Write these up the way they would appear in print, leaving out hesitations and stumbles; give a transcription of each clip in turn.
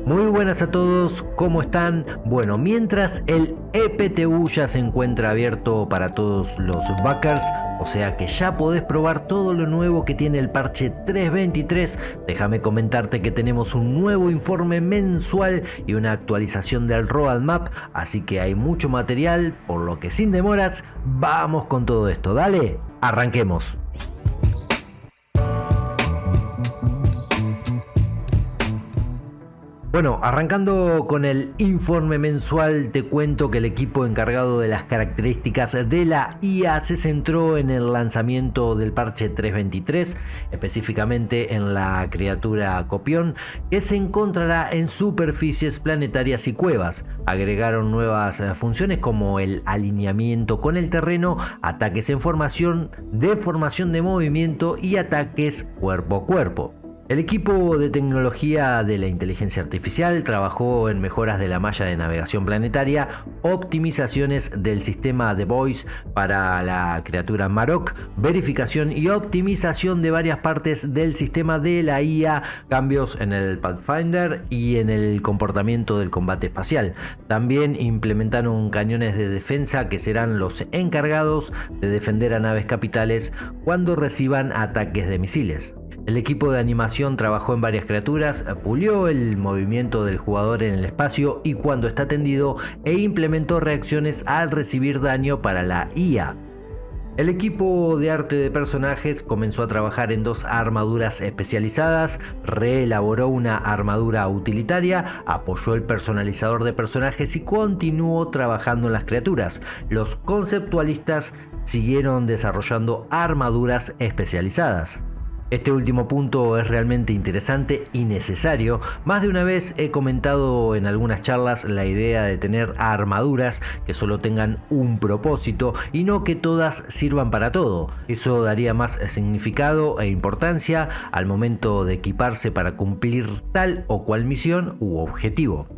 Muy buenas a todos, ¿cómo están? Bueno, mientras el EPTU ya se encuentra abierto para todos los backers, o sea que ya podés probar todo lo nuevo que tiene el parche 3.23, déjame comentarte que tenemos un nuevo informe mensual y una actualización del roadmap, así que hay mucho material, por lo que sin demoras, vamos con todo esto, dale, arranquemos. Bueno, arrancando con el informe mensual, te cuento que el equipo encargado de las características de la IA se centró en el lanzamiento del parche 3.23, específicamente en la criatura Copión, que se encontrará en superficies planetarias y cuevas. Agregaron nuevas funciones como el alineamiento con el terreno, ataques en formación, deformación de movimiento y ataques cuerpo a cuerpo. El equipo de tecnología de la inteligencia artificial trabajó en mejoras de la malla de navegación planetaria, optimizaciones del sistema de voice para la criatura Marok, verificación y optimización de varias partes del sistema de la IA, cambios en el Pathfinder y en el comportamiento del combate espacial. También implementaron cañones de defensa que serán los encargados de defender a naves capitales cuando reciban ataques de misiles. El equipo de animación trabajó en varias criaturas, pulió el movimiento del jugador en el espacio y cuando está tendido e implementó reacciones al recibir daño para la IA. El equipo de arte de personajes comenzó a trabajar en dos armaduras especializadas, reelaboró una armadura utilitaria, apoyó el personalizador de personajes y continuó trabajando en las criaturas. Los conceptualistas siguieron desarrollando armaduras especializadas. Este último punto es realmente interesante y necesario. Más de una vez he comentado en algunas charlas la idea de tener armaduras que solo tengan un propósito y no que todas sirvan para todo. Eso daría más significado e importancia al momento de equiparse para cumplir tal o cual misión u objetivo.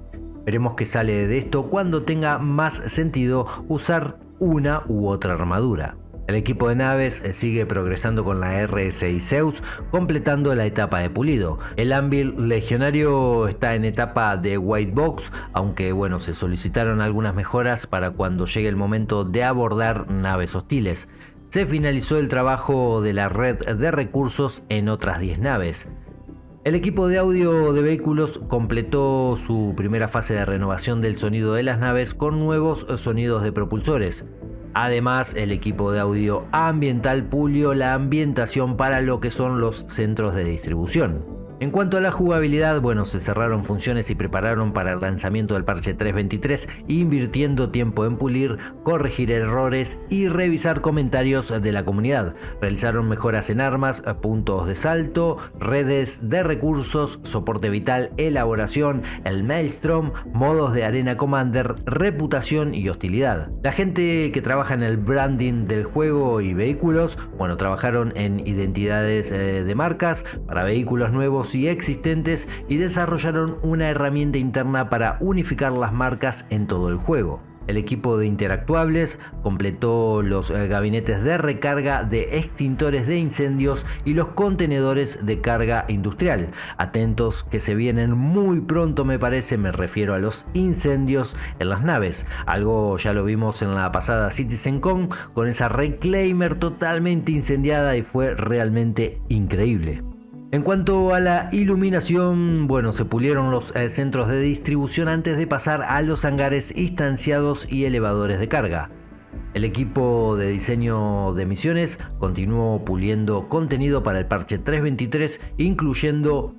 Veremos qué sale de esto cuando tenga más sentido usar una u otra armadura. El equipo de naves sigue progresando con la RSI Zeus, completando la etapa de pulido. El Anvil Legionario está en etapa de White Box, aunque se solicitaron algunas mejoras para cuando llegue el momento de abordar naves hostiles. Se finalizó el trabajo de la red de recursos en otras 10 naves. El equipo de audio de vehículos completó su primera fase de renovación del sonido de las naves con nuevos sonidos de propulsores. Además, el equipo de audio ambiental pulió la ambientación para lo que son los centros de distribución. En cuanto a la jugabilidad, se cerraron funciones y prepararon para el lanzamiento del parche 3.23, invirtiendo tiempo en pulir, corregir errores y revisar comentarios de la comunidad. Realizaron mejoras en armas, puntos de salto, redes de recursos, soporte vital, elaboración, el Maelstrom, modos de Arena Commander, reputación y hostilidad. La gente que trabaja en el branding del juego y vehículos, trabajaron en identidades de marcas para vehículos nuevos y existentes y desarrollaron una herramienta interna para unificar las marcas en todo el juego. El equipo de interactuables completó los gabinetes de recarga de extintores de incendios y los contenedores de carga industrial. Atentos que se vienen muy pronto, me refiero a los incendios en las naves. Algo ya lo vimos en la pasada CitizenCon con esa Reclaimer totalmente incendiada y fue realmente increíble. En cuanto a la iluminación, se pulieron los centros de distribución antes de pasar a los hangares instanciados y elevadores de carga. El equipo de diseño de misiones continuó puliendo contenido para el parche 3.23, incluyendo,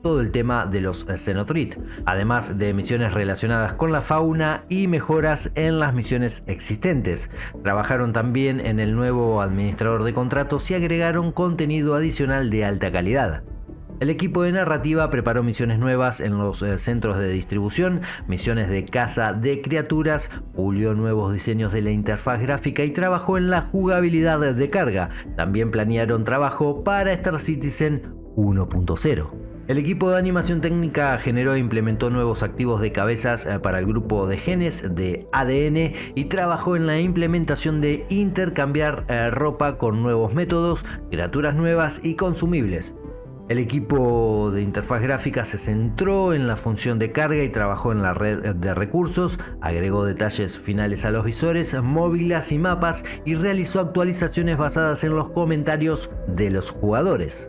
todo el tema de los Xenotrit, además de misiones relacionadas con la fauna y mejoras en las misiones existentes. Trabajaron también en el nuevo administrador de contratos y agregaron contenido adicional de alta calidad. El equipo de narrativa preparó misiones nuevas en los centros de distribución, misiones de caza de criaturas, pulió nuevos diseños de la interfaz gráfica y trabajó en la jugabilidad de carga. También planearon trabajo para Star Citizen 1.0. El equipo de animación técnica generó e implementó nuevos activos de cabezas para el grupo de genes de ADN y trabajó en la implementación de intercambiar ropa con nuevos métodos, criaturas nuevas y consumibles. El equipo de interfaz gráfica se centró en la función de carga y trabajó en la red de recursos, agregó detalles finales a los visores, móviles y mapas y realizó actualizaciones basadas en los comentarios de los jugadores.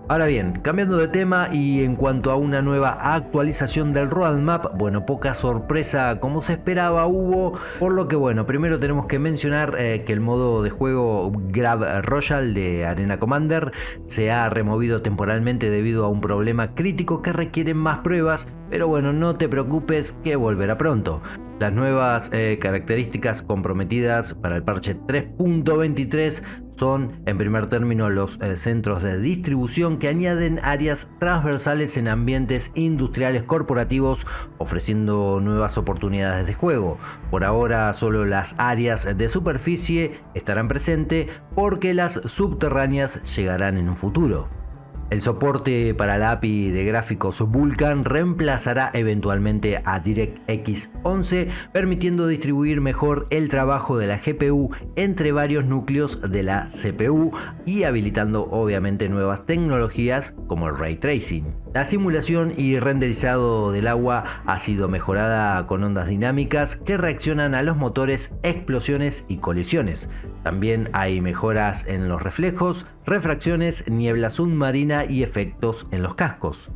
Ahora bien, cambiando de tema y en cuanto a una nueva actualización del roadmap, bueno, poca sorpresa como se esperaba hubo, por lo que bueno, primero tenemos que mencionar que el modo de juego Grab Royal de Arena Commander se ha removido temporalmente debido a un problema crítico que requiere más pruebas, pero bueno, no te preocupes que volverá pronto. Las nuevas características comprometidas para el parche 3.23 son, en primer término, los centros de distribución que añaden áreas transversales en ambientes industriales corporativos, ofreciendo nuevas oportunidades de juego. Por ahora, solo las áreas de superficie estarán presentes porque las subterráneas llegarán en un futuro. El soporte para la API de gráficos Vulkan reemplazará eventualmente a DirectX 11, permitiendo distribuir mejor el trabajo de la GPU entre varios núcleos de la CPU y habilitando obviamente nuevas tecnologías como el Ray Tracing. La simulación y renderizado del agua ha sido mejorada con ondas dinámicas que reaccionan a los motores, explosiones y colisiones. También hay mejoras en los reflejos, refracciones, niebla submarina y efectos en los cascos.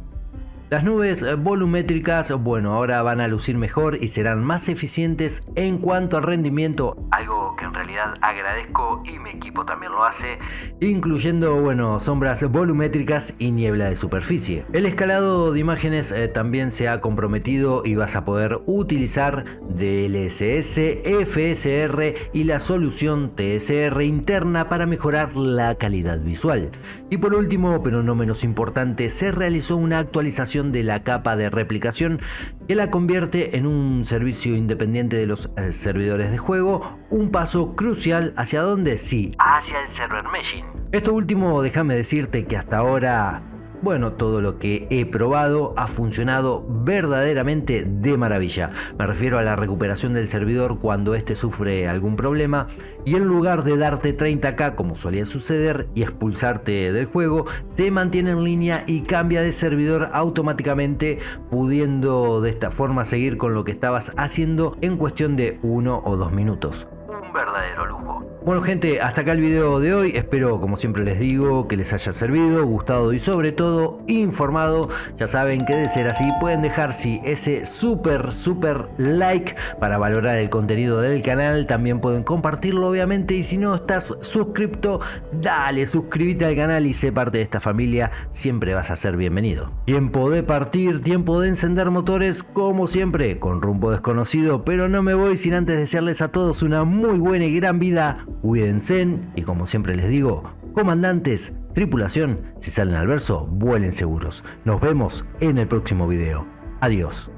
Las nubes volumétricas, bueno, ahora van a lucir mejor y serán más eficientes en cuanto al rendimiento, algo que en realidad agradezco y mi equipo también lo hace, incluyendo, bueno, sombras volumétricas y niebla de superficie. El escalado de imágenes también se ha comprometido y vas a poder utilizar DLSS, FSR y la solución TSR interna para mejorar la calidad visual. Y por último, pero no menos importante, se realizó una actualización de la capa de replicación que la convierte en un servicio independiente de los servidores de juego, un paso crucial hacia dónde, sí, hacia el server meshing. Esto último, déjame decirte que hasta ahora, bueno, todo lo que he probado ha funcionado verdaderamente de maravilla. Me refiero a la recuperación del servidor cuando este sufre algún problema y en lugar de darte 30k como solía suceder y expulsarte del juego, te mantiene en línea y cambia de servidor automáticamente, pudiendo de esta forma seguir con lo que estabas haciendo en cuestión de 1 o 2 minutos. Un verdadero lujo. Bueno gente, hasta acá el video de hoy, espero como siempre les digo que les haya servido, gustado y sobre todo informado. Ya saben que de ser así pueden dejar ese super like para valorar el contenido del canal, también pueden compartirlo obviamente y si no estás suscripto, dale, suscríbete al canal y sé parte de esta familia, siempre vas a ser bienvenido. Tiempo de partir, tiempo de encender motores como siempre, con rumbo desconocido, pero no me voy sin antes desearles a todos una muy buena y gran vida. Cuídense y como siempre les digo, comandantes, tripulación, si salen al verso, vuelen seguros. Nos vemos en el próximo video. Adiós.